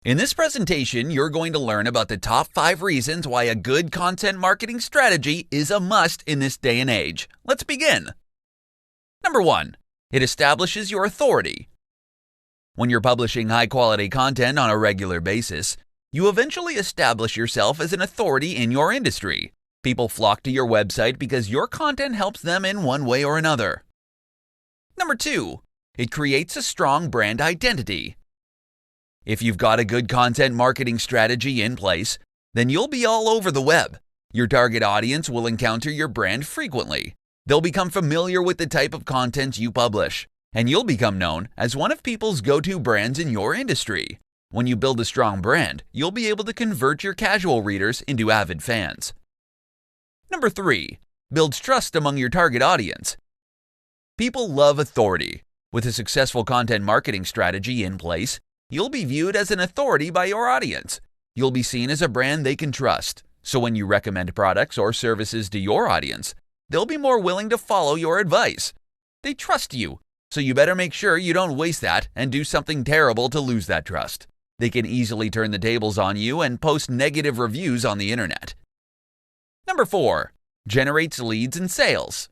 In this presentation, you're going to learn about the top 5 reasons why a good content marketing strategy is a must in this day and age. Let's begin. Number 1. It establishes your authority. When you're publishing high-quality content on a regular basis, you eventually establish yourself as an authority in your industry. People flock to your website because your content helps them in one way or another. Number 2. It creates a strong brand identity. If you've got a good content marketing strategy in place, then you'll be all over the web. Your target audience will encounter your brand frequently. They'll become familiar with the type of content you publish, and you'll become known as one of people's go-to brands in your industry. When you build a strong brand, you'll be able to convert your casual readers into avid fans. Number 3. Builds trust among your target audience. People love authority. With a successful content marketing strategy in place, you'll be viewed as an authority by your audience. You'll be seen as a brand they can trust. So when you recommend products or services to your audience, they'll be more willing to follow your advice. They trust you, so you better make sure you don't waste that and do something terrible to lose that trust. They can easily turn the tables on you and post negative reviews on the internet. Number 4. Generates leads and sales.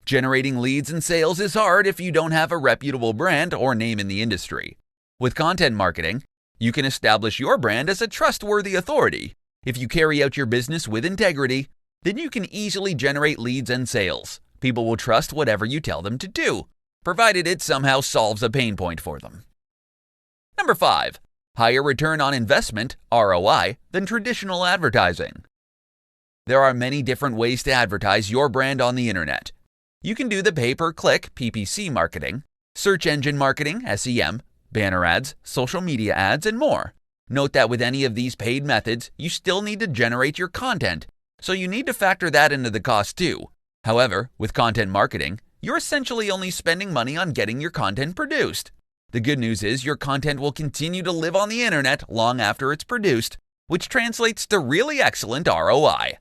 Generating leads and sales is hard if you don't have a reputable brand or name in the industry. With content marketing, you can establish your brand as a trustworthy authority. If you carry out your business with integrity, then you can easily generate leads and sales. People will trust whatever you tell them to do, provided it somehow solves a pain point for them. Number 5. Higher return on investment, ROI, than traditional advertising. There are many different ways to advertise your brand on the internet. You can do the pay-per-click PPC marketing, search engine marketing, SEM, banner ads, social media ads, and more. Note that with any of these paid methods, you still need to generate your content, so you need to factor that into the cost too. However, with content marketing, you're essentially only spending money on getting your content produced. The good news is your content will continue to live on the internet long after it's produced, which translates to really excellent ROI.